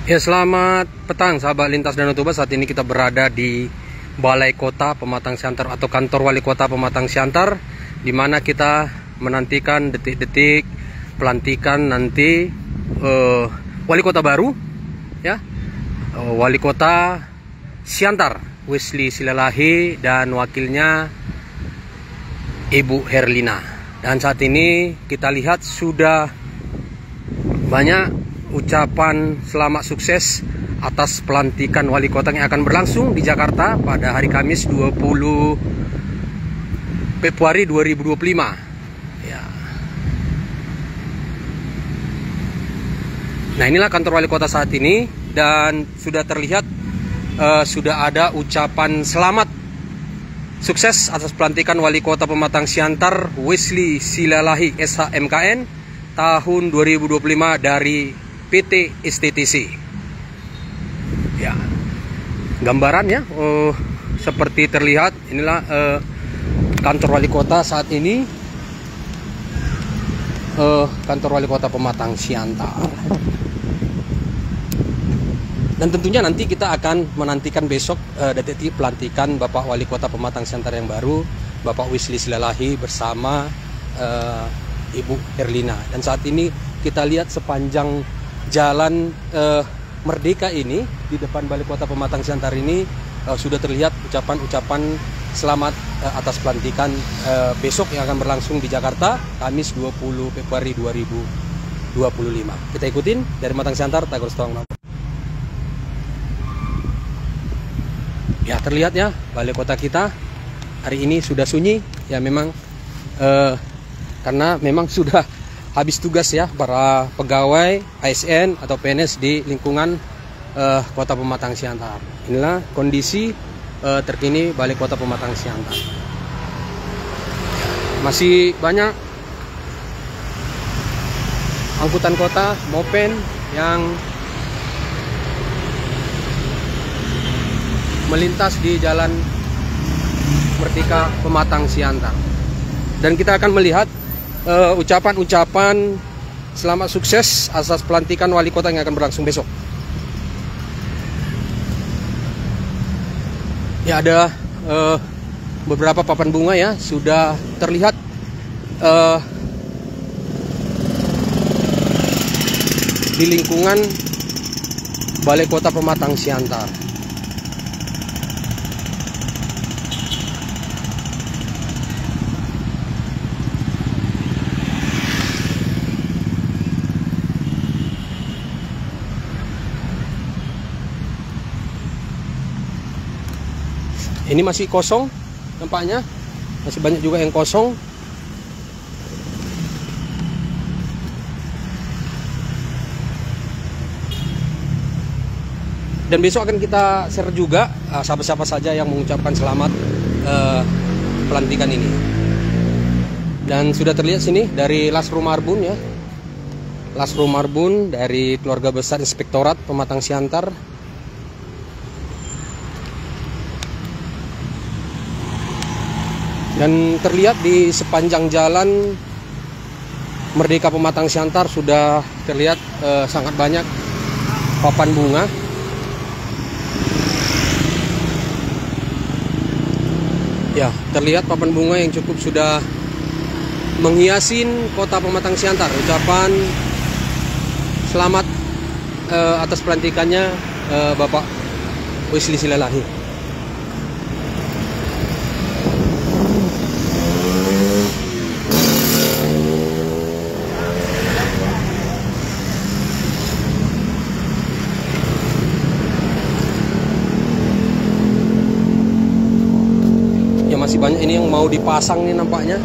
Ya, selamat petang sahabat lintas Danau Toba. Saat ini kita berada di Balai Kota Pematang Siantar atau kantor Wali Kota Pematang Siantar, di mana kita menantikan detik-detik pelantikan nanti Wali Kota baru, ya, Wali Kota Siantar Wesley Silalahi dan wakilnya Ibu Herlina. Dan saat ini kita lihat sudah banyak ucapan selamat sukses atas pelantikan wali kota yang akan berlangsung di Jakarta pada hari Kamis 20 Februari 2025. Ya. Nah, inilah kantor wali kota saat ini, dan sudah terlihat sudah ada ucapan selamat sukses atas pelantikan wali kota Pematang Siantar Wesley Silalahi SHMKN tahun 2025 dari PT STTC. Ya, gambarannya seperti terlihat, inilah kantor wali kota saat ini, kantor wali kota Pematang Siantar. Dan tentunya nanti kita akan menantikan besok detik pelantikan Bapak Wali Kota Pematang Siantar yang baru, Bapak Wesley Silalahi bersama Ibu Herlina. Dan saat ini kita lihat sepanjang jalan Merdeka ini, di depan Balai Kota Pematang Siantar ini sudah terlihat ucapan-ucapan selamat atas pelantikan besok yang akan berlangsung di Jakarta Kamis 20 Februari 2025. Kita ikutin dari Pematang Siantar, Tagor Stong. Ya, terlihat ya, Balai Kota kita hari ini sudah sunyi. Ya, memang karena memang sudah habis tugas ya para pegawai ASN atau PNS di lingkungan Kota Pematang Siantar. Inilah kondisi terkini Balai Kota Pematang Siantar. Masih banyak angkutan kota mopen yang melintas di jalan Merdeka Pematang Siantar. Dan kita akan melihat ucapan-ucapan selamat sukses atas pelantikan wali kota yang akan berlangsung besok. Ya, ada beberapa papan bunga ya sudah terlihat di lingkungan Balai Kota Pematang Siantar. Ini masih kosong nampaknya, masih banyak juga yang kosong. Dan besok akan kita share juga siapa-siapa saja yang mengucapkan selamat pelantikan ini. Dan sudah terlihat sini dari Lasrum Marbun ya, Lasrum Marbun dari keluarga besar Inspektorat Pematang Siantar. Dan terlihat di sepanjang jalan Merdeka Pematang Siantar sudah terlihat sangat banyak papan bunga. Ya, terlihat papan bunga yang cukup sudah menghiasi Kota Pematang Siantar. Ucapan selamat atas pelantikannya Bapak Wesley Silalahi. Masih banyak ini yang mau dipasang nih nampaknya.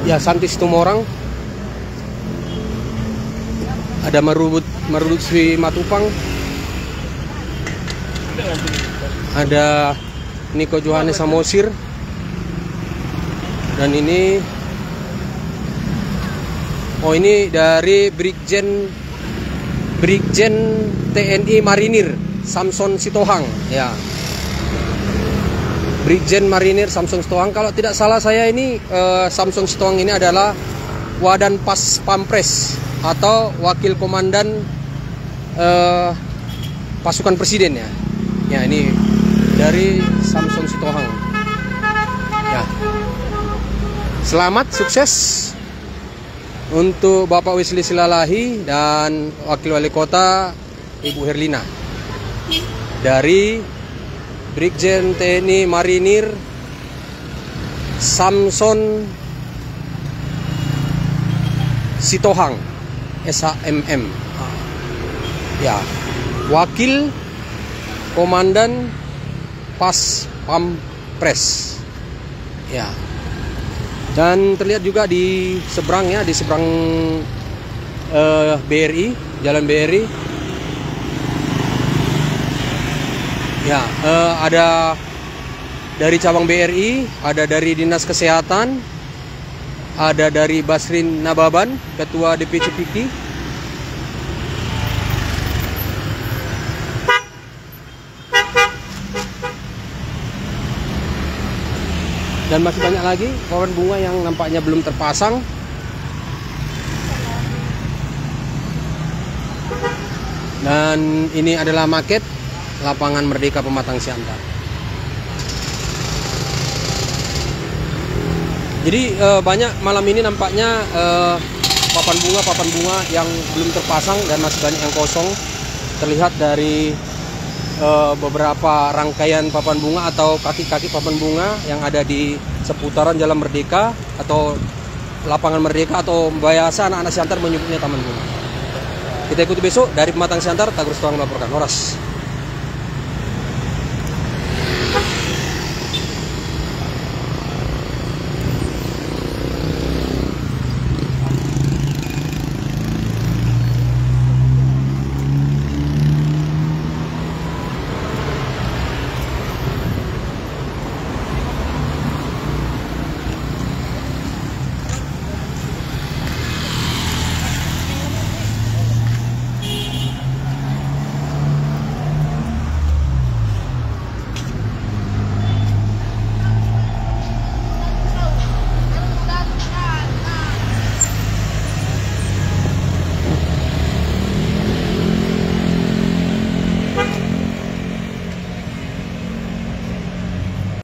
Ya, Santi Situmorang, ada Marudut Sri Matupang, ada Niko Johannes Samosir, dan ini dari Brigjen TNI Marinir Samson Sitohang ya. Brigjen Marinir Samson Sitohang. Kalau tidak salah saya ini Samson Sitohang ini adalah Wadan Pas Pampres atau wakil komandan pasukan presiden ya. Ya, ini dari Samson Sitohang. Ya. Selamat, sukses untuk Bapak Wisli Silalahi dan Wakil Wali Kota Ibu Herlina dari Brigjen TNI Marinir Samson Sitohang SHMM. Ya, Wakil Komandan Pas Pampres. Ya. Dan terlihat juga di seberang ya, di seberang BRI, Jalan BRI. Ya, ada dari cabang BRI, ada dari Dinas Kesehatan, ada dari Basrin Nababan, Ketua DPC PIKI. Dan masih banyak lagi pohon bunga yang nampaknya belum terpasang. Dan ini adalah maket lapangan Merdeka Pematang Siantar. Jadi banyak malam ini nampaknya papan bunga yang belum terpasang dan masih banyak yang kosong. Terlihat dari beberapa rangkaian papan bunga atau kaki-kaki papan bunga yang ada di seputaran Jalan Merdeka atau lapangan Merdeka, atau biasa anak-anak Siantar menyebutnya Taman Bunga. Kita ikuti besok dari Pematang Siantar. Tagur Sitohang melaporkan. Horas.